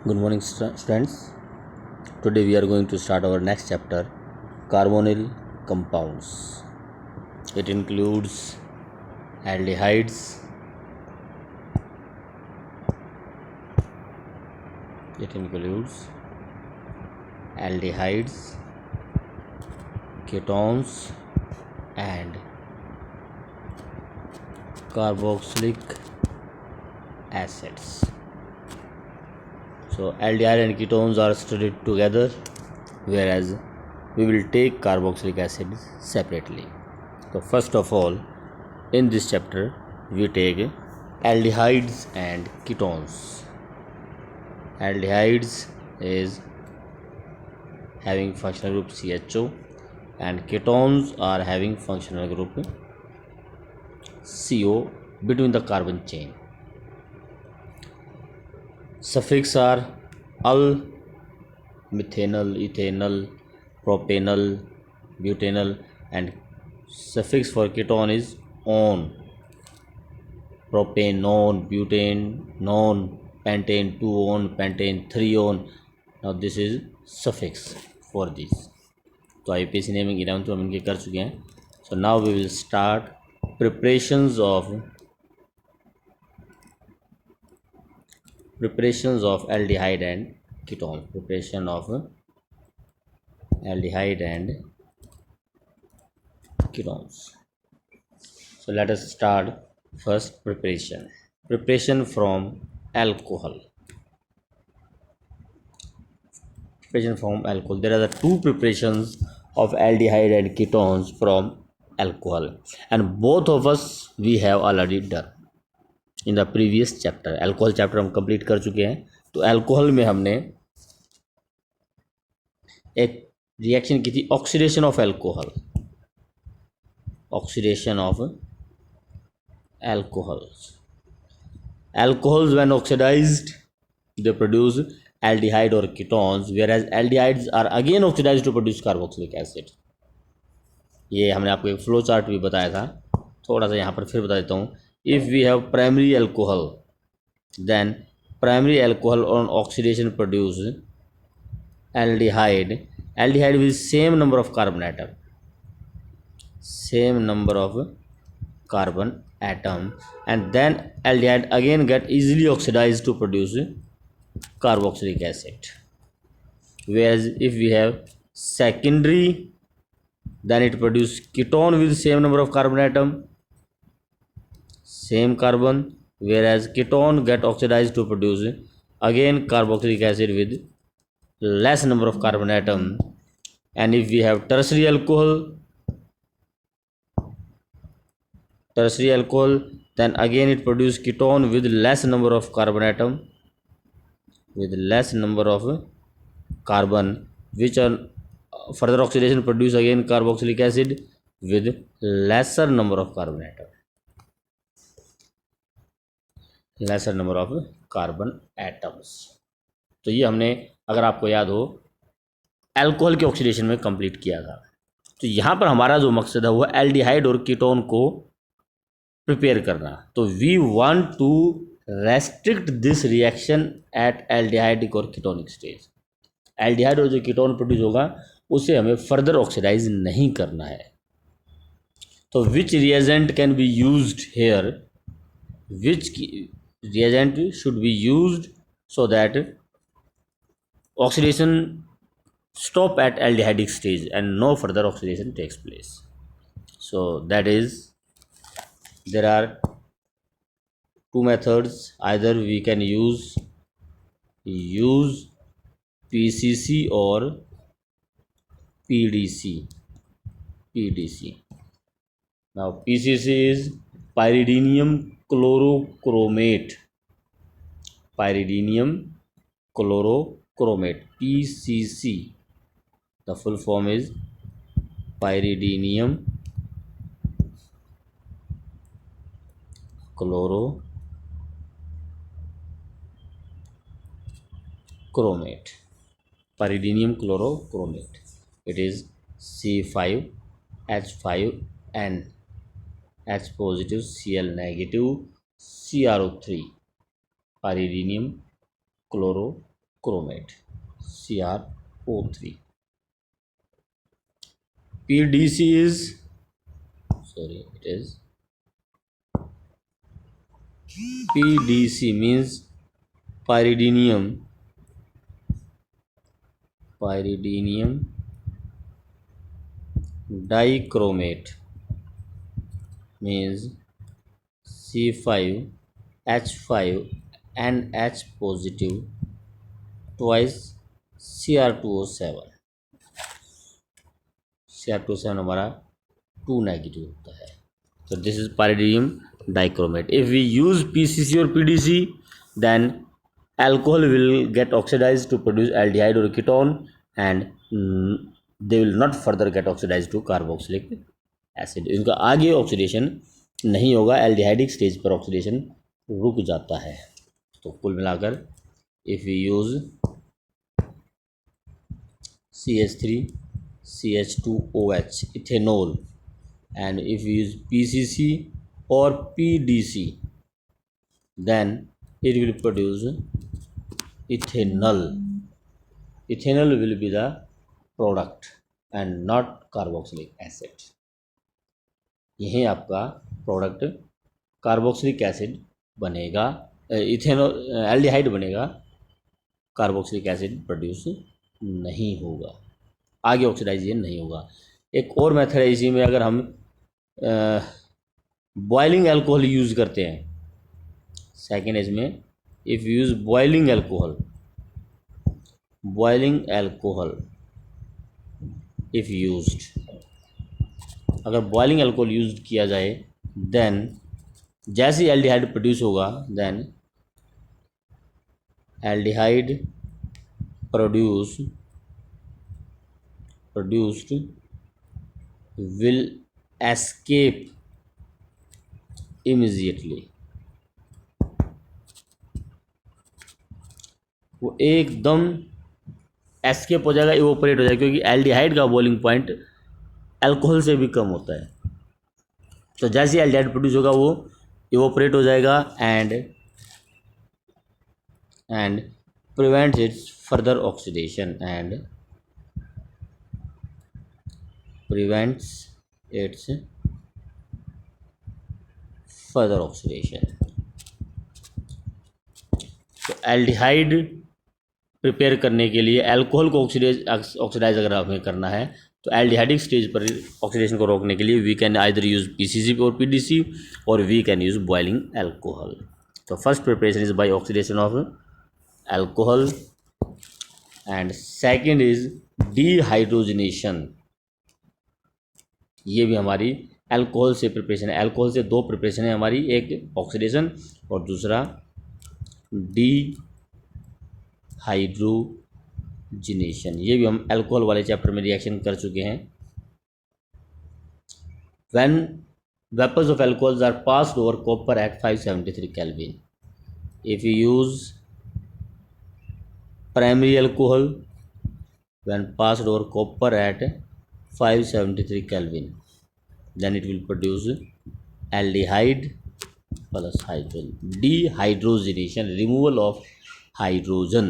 Good morning, students. Today we are going to start our next chapter, carbonyl compounds. It includes aldehydes, it includes aldehydes, ketones, and carboxylic acids. So aldehyde and ketones are studied together, whereas we will take carboxylic acid separately. So first of all, in this chapter we take aldehydes and ketones. Aldehydes is having functional group CHO and ketones are having functional group CO between the carbon chain. Suffix are al, methanol, ethanol, propanol, butanol, and suffix for ketone is on. Propanone, butane, non, pentane, 2-on, pentane, 3-on. Now this is suffix for these. तो IPC naming 11 तो हम इनके कर चुके हैं. So now we will start preparations of aldehyde and ketone. Preparation of aldehyde and ketones. So let us start first preparation. Preparation from alcohol. Preparation from alcohol. There are the two preparations of aldehyde and ketones from alcohol, and both of us we have already done in the previous chapter. Alcohol chapter हम complete कर चुके हैं. तो alcohol में हमने एक reaction की थी oxidation of alcohol. Oxidation of alcohols when oxidized they produce aldehyde or ketones, whereas aldehydes are again oxidized to produce carboxylic acid. ये हमने आपको एक फ्लो चार्ट भी बताया था, थोड़ा सा यहाँ पर फिर बता देता हूँ. If we have primary alcohol, then primary alcohol on oxidation produce aldehyde with same number of carbon atom, and then aldehyde again get easily oxidized to produce carboxylic acid. Whereas if we have secondary, then it produce ketone with same number of carbon atom, same carbon, whereas ketone get oxidized to produce again carboxylic acid with less number of carbon atom. And if we have tertiary alcohol, then again it produce ketone with less number of carbon atom, which are further oxidation produce again carboxylic acid with lesser number of carbon atoms. तो ये हमने, अगर आपको याद हो, alcohol के oxidation में complete किया था. तो यहाँ पर हमारा जो मकसद है वो एल्डिहाइड और कीटोन को प्रिपेयर करना. तो we want to restrict this reaction at aldehyde और कीटोनिक स्टेज. एल्डिहाइड और जो कीटोन प्रोड्यूस होगा उसे हमें फर्दर ऑक्सीडाइज नहीं करना है. तो which reagent can be used here, विच reagent should be used so that oxidation stop at aldehydic stage and no further oxidation takes place. So that is, there are two methods. Either we can use PCC or PDC. Now PCC is pyridinium chlorochromate. PCC. The full form is pyridinium chlorochromate. It is C5H5N, H positive, Cl negative, CrO3. Pyridinium chlorochromate. chromate, CrO3. PDC is, sorry, it is PDC means pyridinium dichromate, means C5H5NH positive twice Cr2O7. Cr2O7 हमारा 2 negative होता है. So this is pyridinium dichromate. If we use PCC or PDC, then alcohol will get oxidized to produce aldehyde or ketone, and they will not further get oxidized to carboxylic acid. इनका आगे oxidation नहीं होगा, aldehydic stage पर oxidation रुक जाता है. तो कुल मिलाकर if we use CH3CH2OH ethanol, and if we use PCC or PDC, then it will produce ethanol. Ethanol will be the product and not carboxylic acid. यही आपका प्रोडक्ट कार्बोक्सिलिक एसिड बनेगा, इथेनॉल एल्डिहाइड बनेगा, carboxylic acid produce नहीं होगा, आगे oxidisation नहीं होगा. एक और मेथड है इसी में, अगर हम बॉइलिंग अल्कोहल यूज़ करते हैं. सेकेंड इसमें, if use boiling alcohol if used, अगर बॉइलिंग अल्कोहल यूज किया जाए, देन जैसे ही एल्डिहाइड प्रोड्यूस होगा, then aldehyde produced will escape immediately. वो एकदम एस्केप हो जाएगा, इवोपरेट हो जाएगा, क्योंकि एल्डिहाइड का बॉइलिंग पॉइंट अल्कोहल से भी कम होता है. तो जैसे ही एल्डिहाइड प्रोड्यूस होगा वो इवोपरेट हो जाएगा and prevents it's further oxidation तो एल्डिहाइड प्रिपेयर करने के लिए अल्कोहल को ऑक्सीडाइज अगर हमें करना है, तो एल्डिहाइडिक स्टेज पर ऑक्सीडेशन को रोकने के लिए we can either use PCC और पीडीसी, और we can use boiling alcohol. तो first preparation is by oxidation of alcohol, and second is dehydrogenation. ये भी हमारी अल्कोहल से प्रिपरेशन है. अल्कोहल से दो प्रिपरेशन है हमारी, एक ऑक्सीडेशन और दूसरा डिहाइड्रोजनेशन. ये भी हम अल्कोहल वाले चैप्टर में रिएक्शन कर चुके हैं. When vapours of alcohols are passed over copper at 573 kelvin, if you use primary alcohol when passed over copper at 573 Kelvin, then it will produce aldehyde plus hydrogen. Dehydrogenation, removal of hydrogen.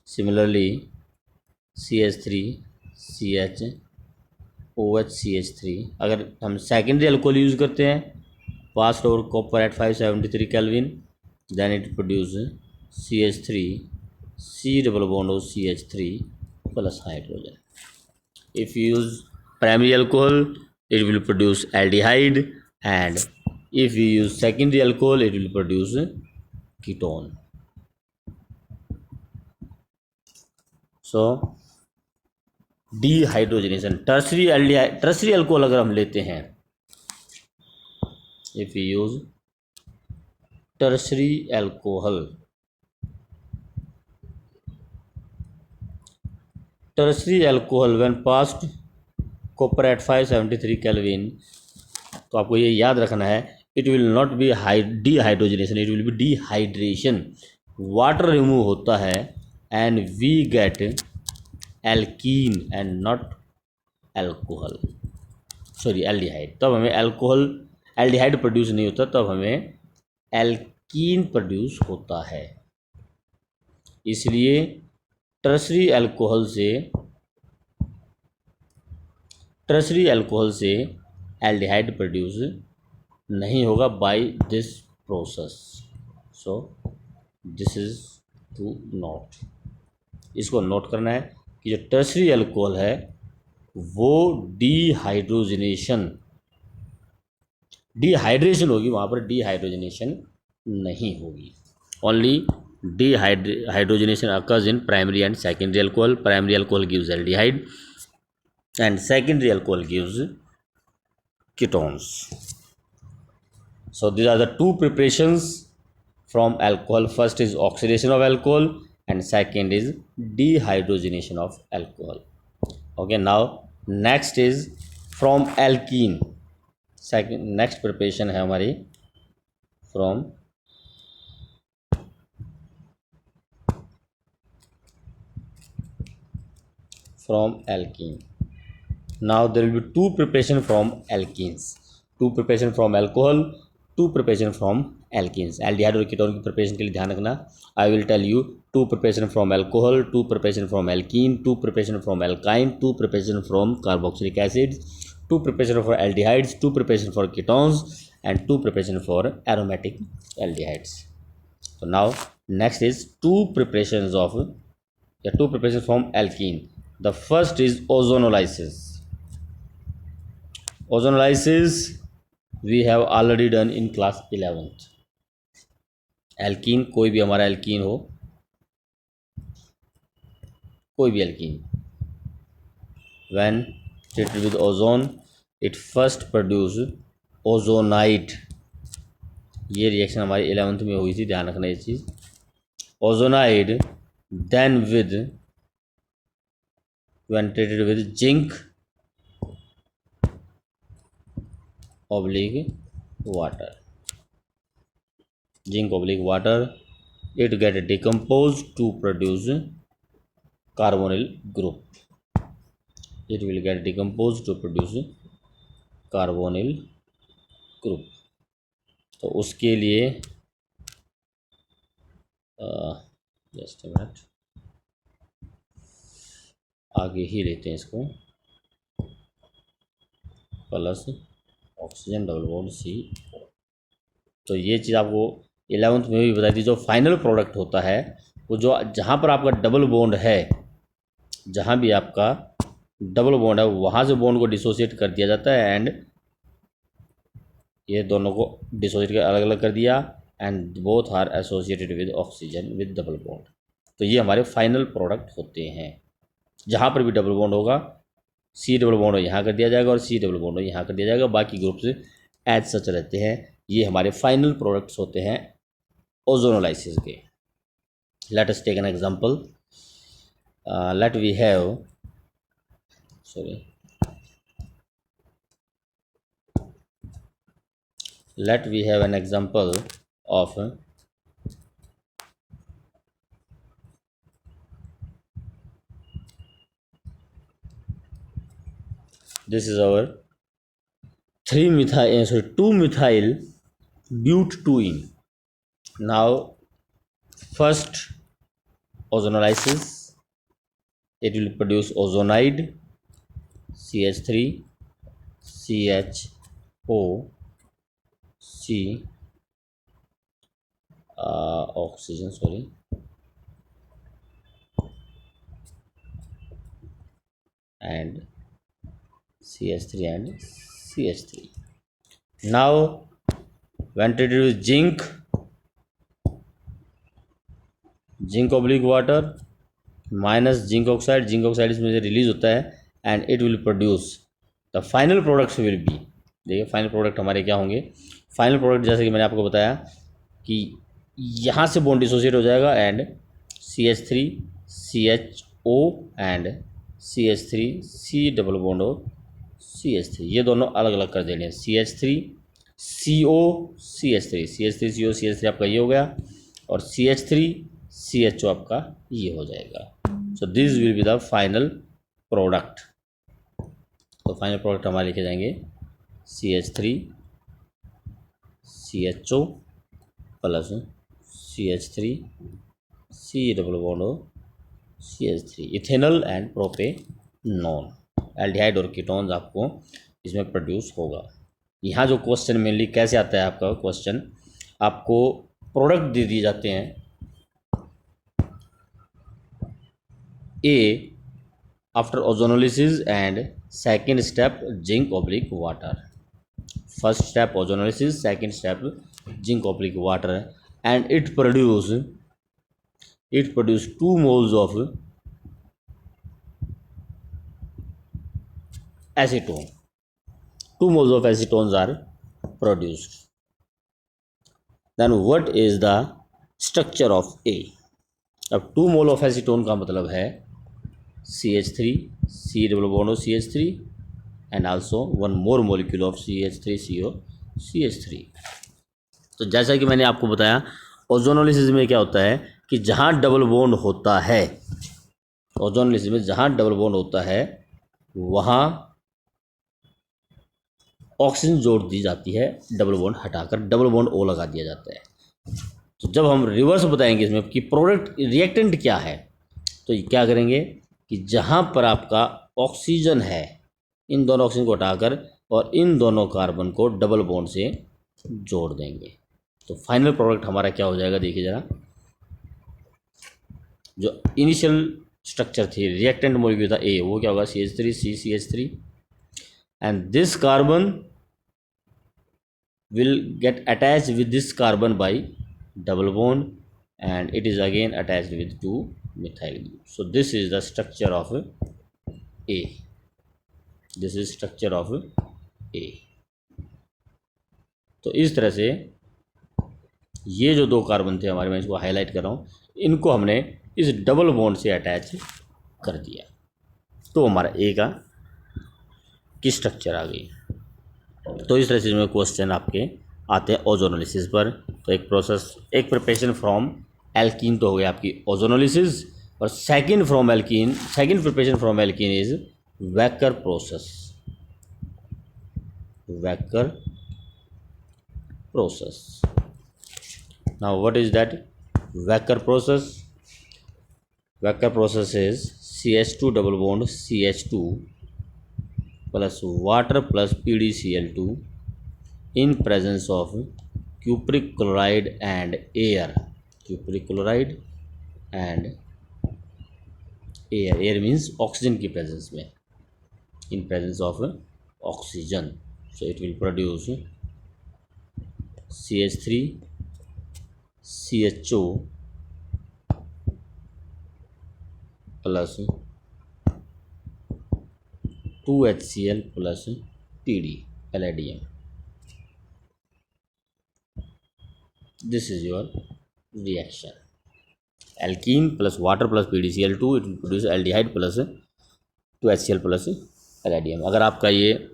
Similarly, CH3 CHOH CH3, अगर हम secondary alcohol use करते हैं, passed over copper at 573 Kelvin, then it produce CH3 C double bond O CH3 plus hydrogen. If you use primary alcohol, it will produce aldehyde, and if you use secondary alcohol, it will produce ketone. So dehydrogenation. tertiary alcohol अगर हम लेते हैं, if you use tertiary alcohol when passed copper at 573 Kelvin, तो आपको ये याद रखना है, it will not be dehydrogenation, it will be dehydration. Water remove होता है and we get alkene and not alcohol, sorry aldehyde. तब हमें एल्डिहाइड प्रोड्यूस नहीं होता, तब हमें एल्कीन प्रोड्यूस होता है. इसलिए टर्शरी अल्कोहल से एल्डिहाइड प्रोड्यूस नहीं होगा by this process. So this is to note, इसको नोट करना है कि जो टर्शरी अल्कोहल है वो डिहाइड्रेशन होगी, वहाँ पर डिहाइड्रोजनेशन नहीं होगी। Only dehydrogenation occurs in primary and secondary alcohol. Primary alcohol gives aldehyde and secondary alcohol gives ketones. So these are the two preparations from alcohol. First is oxidation of alcohol and second is dehydrogenation of alcohol. Okay, now next is from alkene. Next preparation है हमारी from alkene. Now there will be two preparation from alkenes, two preparation from alcohol, two preparation from alkenes. aldehyde और ketone की preparation के लिए ध्यान रखना, I will tell you two preparation from alcohol, two preparation from alkene, two preparation from alkyne, two preparation from carboxylic acids, two preparation for aldehydes, two preparation for ketones and two preparation for aromatic aldehydes. So now next is two preparations from alkene. The first is ozonolysis. Ozonolysis we have already done in class 11th. Alkene, कोई भी हमारा alkene हो, कोई भी alkene, when treated with ozone it first produce ozonide. ये reaction हमारी 11th में हुई थी, ध्यान रखना ये चीज़। Ozonide then when treated with zinc oblique water, it get decomposed to produce carbonyl group. It will get decomposed to produce carbonyl group. तो उसके लिए जस्ट अ मिनट, आगे ही लेते हैं इसको, plus oxygen double bond CO। तो ये चीज़ आपको 11th में भी बताई थी। जो फाइनल प्रोडक्ट होता है वो जो जहाँ पर आपका डबल बॉन्ड है, जहाँ भी आपका डबल बॉन्ड है वहाँ से बॉन्ड को डिसोसिएट कर दिया जाता है एंड ये दोनों को डिसोसिएट कर अलग अलग कर दिया and both are associated with oxygen with double bond. तो ये हमारे फाइनल प्रोडक्ट होते हैं। जहाँ पर भी डबल बॉन्ड होगा C डबल बॉन्ड यहाँ कर दिया जाएगा और C डबल बॉन्ड यहाँ कर दिया जाएगा, बाकी ग्रुप्स एज सच रहते हैं। ये हमारे फाइनल प्रोडक्ट्स होते हैं ओजोनोलाइसिस के। Let us take an example. Let we have an example of this is our 2-methyl butene. Now first ozonolysis, it will produce ozonide CH3 CHO C oxygen and CH3 and CH3. Now when treated with zinc oblique water minus zinc oxide इसमें से release होता है and it will produce the final products will be. देखिए final product हमारे क्या होंगे। Final product जैसे कि मैंने आपको बताया कि यहाँ से बॉन्ड डिसोसिएट हो जाएगा and CH3 CHO and CH3 C double bond और CH3 ये दोनों अलग अलग कर देने हैं। CH3 CO CH3 आपका ये हो गया और CH3 CHO आपका ये हो जाएगा। So this will be the final product. तो फाइनल प्रोडक्ट हमारे लिखे जाएंगे CH3 CHO plus CH3 C double bond O CH3, ethanol and propanone, aldehyde और कीटोन्स आपको इसमें प्रोड्यूस होगा। यहाँ जो क्वेश्चन मेनली कैसे आता है आपका क्वेश्चन, आपको प्रोडक्ट दे दिए जाते हैं a after ozonolysis and second step zinc oblique water, first step ozonolysis, second step zinc oblique water, and it produce 2 moles of acetone. 2 moles of acetones are produced. Then what is the structure of A? अब 2 mole of acetone का मतलब है CH3, C double bond O CH3 and also 1 more molecule of CH3CO CH3। तो जैसा कि मैंने आपको बताया, ओजोनोलिसिस में क्या होता है कि जहाँ डबल बॉन्ड होता है, ओजोनोलिसिस में जहाँ डबल बॉन्ड होता है वहाँ ऑक्सीजन जोड़ दी जाती है, डबल बॉन्ड हटाकर डबल बॉन्ड ओ लगा दिया जाता है। तो जब हम रिवर्स बताएंगे इसमें कि प्रोडक्ट रिएक्टेंट क्या है, तो क्या करेंगे कि जहाँ पर आपका ऑक्सीजन है, इन दोनों ऑक्सीजन को हटाकर और इन दोनों कार्बन को डबल बॉन्ड से जोड़ देंगे। तो फाइनल प्रोडक्ट हमारा क्या हो जाएगा, देखिए ज़रा। जो इनिशियल स्ट्रक्चर थी, रिएक्टेंट मॉलिक्यूल था ए, वो क्या होगा CH3 and this carbon will get attached with this carbon by double bond and it is again attached with 2 methyl group. So this is the structure of A. This is structure of A. तो इस तरह से ये जो 2 carbon थे हमारे, मैं इसको हाईलाइट कर रहा हूँ, इनको हमने इस डबल बॉन्ड से अटैच कर दिया, तो हमारा ए का की स्ट्रक्चर आ गई। तो इस तरह से में क्वेश्चन आपके आते हैं ओजोनोलिसिस पर। तो एक प्रोसेस, एक प्रिपरेशन फ्रॉम एल्कीन तो हो गया आपकी ओजोनोलिसिस, और second preparation from alkene is Wacker process. Wacker process, now what is that Wacker process? Wacker process is CH2 double bond CH2 plus water plus PDCl2 in presence of cupric chloride and air. Cupric chloride and air, air means oxygen की presence में, in presence of oxygen, so it will produce CH3 CHO plus 2HCl plus PD, palladium. This is your reaction. Alkene plus water plus PDCl2, it will produce aldehyde plus 2HCl plus palladium. अगर आपका ये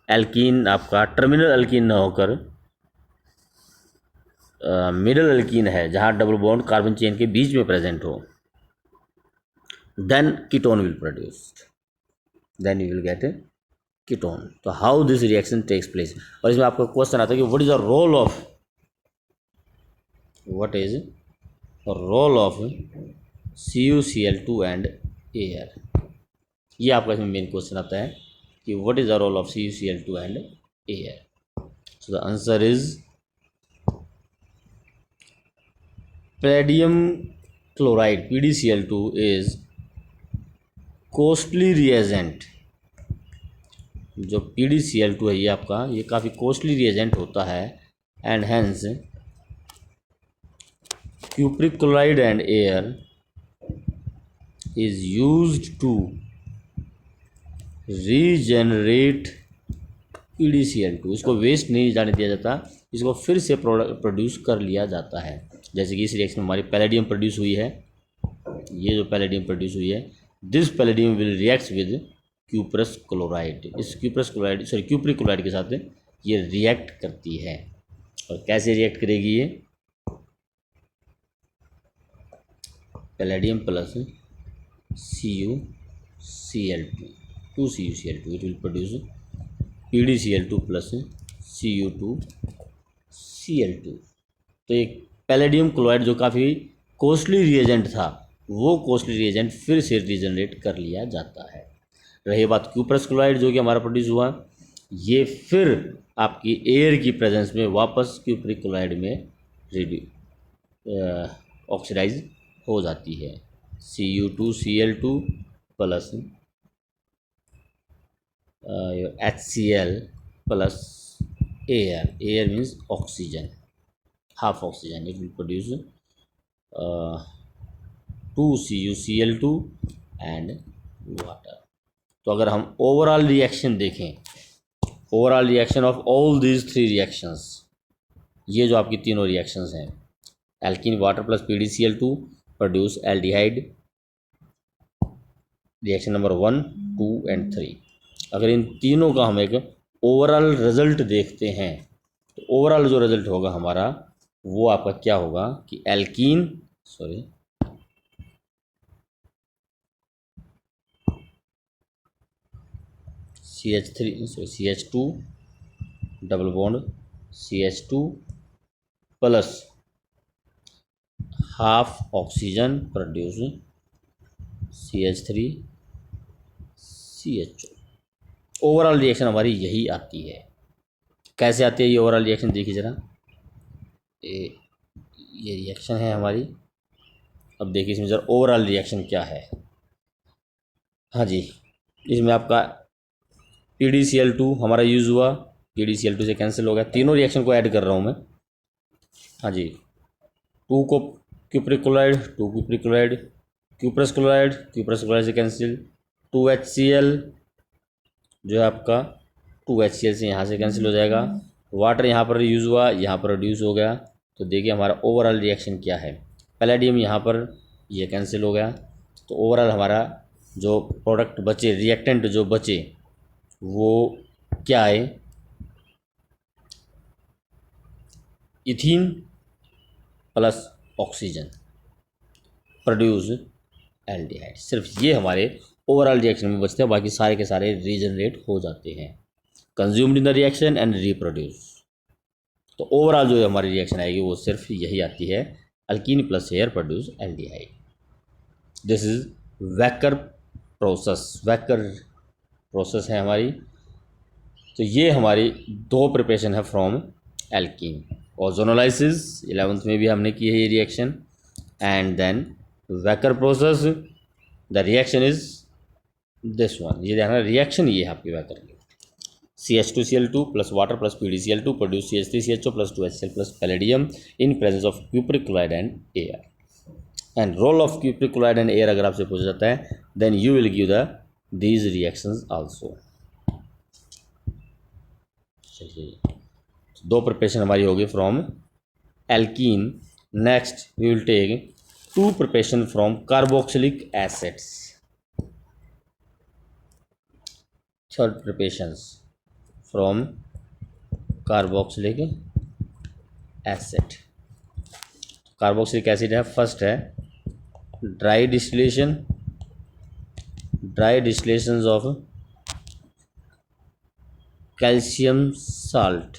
alkene आपका terminal alkene ना होकर middle alkene है, जहाँ double bond carbon chain के बीच में प्रेजेंट हो, then ketone will produce, then you will get a ketone. तो how this reaction takes place, और इसमें आपका क्वेश्चन आता है कि what is the role of CuCl2 and air. ये आपका इसमें मेन क्वेश्चन आता है कि what is the role of CuCl2 and air. So the answer is palladium chloride PDCl2 is costly reagent. जो PDCl2 है ये आपका, ये काफ़ी कॉस्टली रिएजेंट होता है, and hence cupric chloride and air is used to regenerate PDCl2। इसको waste नहीं जाने दिया जाता, इसको फिर से प्रोड्यूस कर लिया जाता है। जैसे कि इस रिएक्शन में हमारी पैलेडियम प्रोड्यूस हुई है, ये जो पैलेडियम प्रोड्यूस हुई है, this palladium will react with cuprous chloride. इस क्यूप्रिक क्लोराइड के साथ ये रिएक्ट करती है। और कैसे रिएक्ट करेगी ये? Palladium plus CuCl2, 2CuCl2, it will produce PDCl2 plus Cu2Cl2। तो एक पैलेडियम क्लोराइड जो काफ़ी कॉस्टली रिएजेंट था वो कॉस्टली रिएजेंट फिर से रीजनरेट कर लिया जाता है। रही बात क्यूप्रस क्लोराइड जो कि हमारा प्रोड्यूस हुआ, ये फिर आपकी एयर की प्रेजेंस में वापस क्यूप्रिक क्लोराइड में ऑक्सीडाइज हो जाती है। Cu2Cl2 plus HCl plus air means oxygen, half oxygen, it will produce 2CuCl2 and water. तो अगर हम ओवरऑल रिएक्शन देखें, overall reaction of all these three reactions, ये जो आपकी तीनों रिएक्शंस हैं, alkene water plus PdCl2 produce aldehyde, reaction number 1, 2 and 3। अगर इन तीनों का हम एक ओवरऑल रिजल्ट देखते हैं तो ओवरऑल जो रिजल्ट होगा हमारा वो आपका क्या होगा कि alkene CH2 double bond CH2 plus half oxygen produce CH3 CHO। Overall reaction हमारी यही आती है। कैसे आती है ये ओवरऑल रिएक्शन, देखिए ज़रा, ये रिएक्शन है हमारी। अब देखिए इसमें ज़रा ओवरऑल रिएक्शन क्या है। हाँ जी, इसमें आपका PdCl2 हमारा यूज़ हुआ, PdCl2 से कैंसिल हो गया, तीनों रिएक्शन को ऐड कर रहा हूँ मैं। हाँ जी, 2 को cupric chloride, 2 cupric chloride, cuprous chloride से कैंसिल, 2HCl जो है आपका 2HCl से यहाँ से कैंसिल हो जाएगा, वाटर यहाँ पर यूज़ हुआ, यहाँ पर रिड्यूस हो गया। तो देखिए हमारा ओवरऑल रिएक्शन क्या है, पैलेडियम यहाँ पर ये कैंसिल हो गया, तो ओवरऑल हमारा जो प्रोडक्ट बचे, रिएक्टेंट जो बचे वो क्या है, ethene plus oxygen produce aldehyde. सिर्फ ये हमारे ओवरऑल रिएक्शन में बचते हैं, बाकी सारे के सारे रीजनरेट हो जाते हैं, consumed in the reaction and reproduce. तो ओवरऑल जो हमारी रिएक्शन आएगी वो सिर्फ यही आती है, alkyne plus air produce aldehyde. This is Wacker process, Wacker process है हमारी। तो ये हमारी दो प्रिपरेशन है फ्रॉम एल्कीन। ओजोनोलाइसिस 11th में भी हमने की है ये reaction, and then Wacker process, the reaction is this one. ये देखना रिएक्शन ये है आपकी वैकर की, CH2Cl2 plus water plus PdCl2 produce CH3CHO plus 2HCl plus palladium in presence of cupric chloride and air. And role of cupric chloride and air अगर आपसे पूछा जाता है, then you will give the these reactions also. चलिए, दो preparation हमारी होगी from alkene. Next we will take 2 preparation from carboxylic acids. Third preparations from carboxylic acid. Carboxylic acid है, फर्स्ट है dry distillation of calcium salt.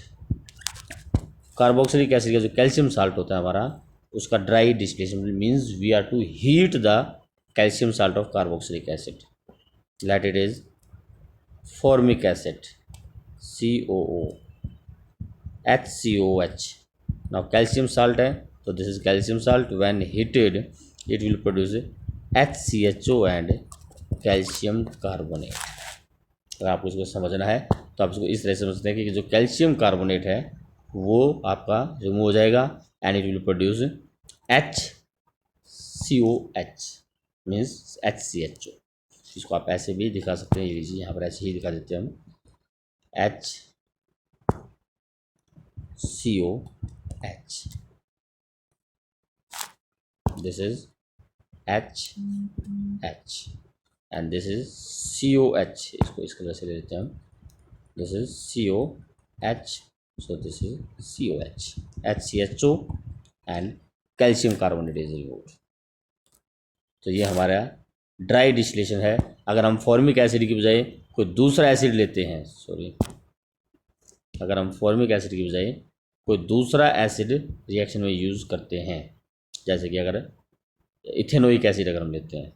Carboxylic acid का जो calcium salt होता है हमारा, उसका dry distillation means we are to heat the calcium salt of carboxylic acid, let it is formic acid COO HCOH। Now calcium salt है तो this is calcium salt, when heated it will produce HCHO and calcium carbonate. अगर आपको इसको समझना है तो आप इसको इस तरह से समझते हैं कि जो कैल्शियम कार्बोनेट है वो आपका रिमूव हो जाएगा and it will produce HCOH means HCHO। इसको आप ऐसे भी दिखा सकते हैं, ये लीजिए यहाँ पर ऐसे ही दिखा देते हैं हम, HCOH, this is HH and this is COH। इसको इस कलर से ले लेते हैं हम, this is COH, so this is COH, HCHO and calcium carbonate is removed. तो ये हमारा ड्राई डिस्टिलेशन है। अगर हम फॉर्मिक एसिड की बजाय कोई दूसरा एसिड लेते हैं, अगर हम फॉर्मिक एसिड की बजाय कोई दूसरा एसिड रिएक्शन में यूज़ करते हैं, जैसे कि अगर इथेनोइक एसिड अगर हम लेते हैं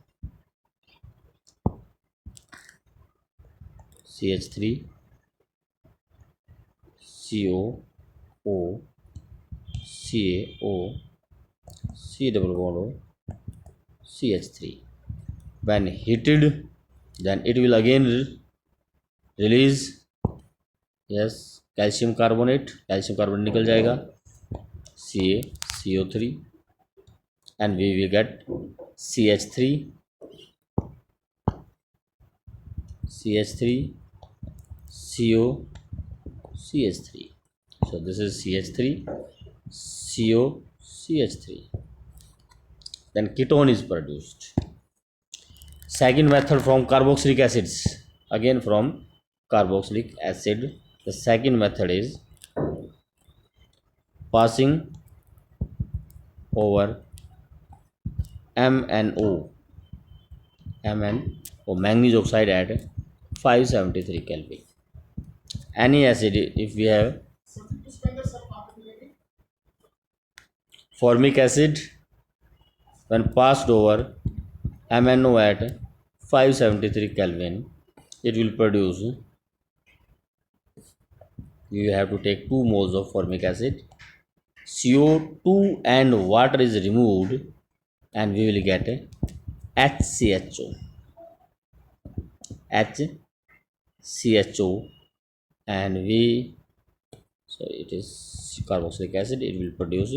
CH3 COO CaO C double bond O CH3. When heated, then it will again release calcium carbonate निकल जाएगा CO3 and we will get CH3 CO CH3. So this is CH3 CO CH3. Then ketone is produced. Second method from carboxylic acids. Again from carboxylic acid, the second method is passing over MnO manganese oxide at 573 Kelvin. Any acid, if we have formic acid, when passed over MnO at 573 Kelvin, it will produce, you have to take 2 moles of formic acid, CO2 and water is removed, and we will get HCHO, and so it is carboxylic acid, it will produce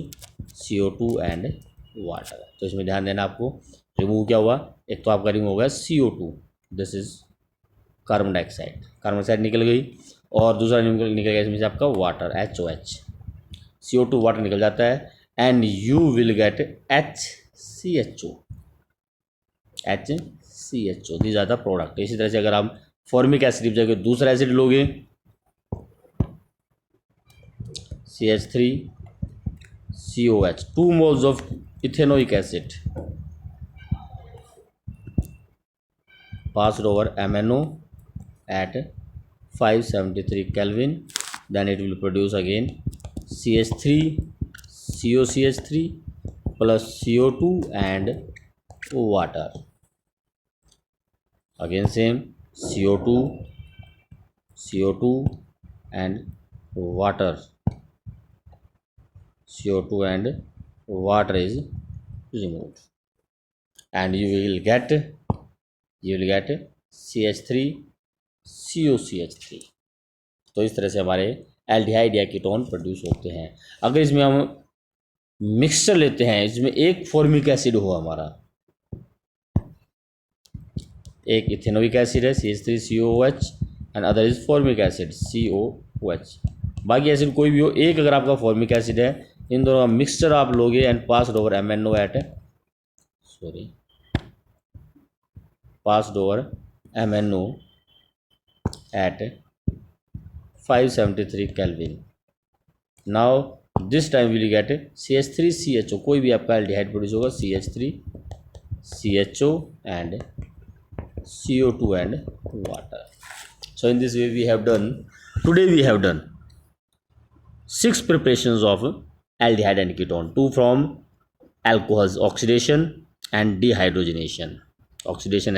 CO2 and water. तो इसमें ध्यान देना आपको, remove क्या हुआ, एक तो आपका रिमूव हो गया CO2, this is carbon dioxide निकल गई, और दूसरा निकल गया इसमें से आपका वाटर HOH, CO2 वाटर निकल जाता है, and you will get HCHO. These are the product. इसी तरह से अगर आप फॉर्मिक एसिड की जगह दूसरा एसिड लोगे CH3 COH, 2 moles of ethanoic acid passed over MnO at 573 Kelvin, then it will produce again CH3 COCH3 plus CO2 and water. Again same CO2 and water. CO2 and water is removed, and you will get CH3 COCH3. तो इस तरह से हमारे aldehyde या ketone produce होते हैं. अगर इसमें हम मिक्सचर लेते हैं, इसमें एक फॉर्मिक एसिड हो हमारा, एक इथेनोइक एसिड है CH3COOH and other is formic acid COOH. बाकी एसिड कोई भी हो, एक अगर आपका फॉर्मिक एसिड है, इन दोनों का मिक्सचर आप लोगे and passed over MnO at MnO at 573 Kelvin. Now this time we will get CH3CHO, कोई भी आपका एल्डिहाइड प्रोड्यूस होगा CH3CHO and CO2 and water. So in this way today we have done 6 preparations of aldehyde and ketone, 2 from alcohols, oxidation and dehydrogenation. Oxidation,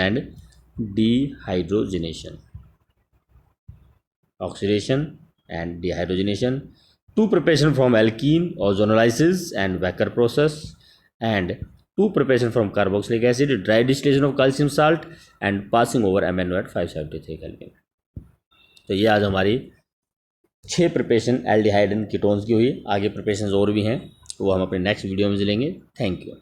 2 preparation from alkene, ozonolysis and Wacker process, and 2 preparation from carboxylic acid, dry distillation of calcium salt and passing over MnO at 573 Kelvin. तो ये आज हमारी 6 preparation aldehyde and ketones की हुई. आगे preparations और भी हैं, वो हम अपने नेक्स्ट वीडियो में लेंगे. Thank you.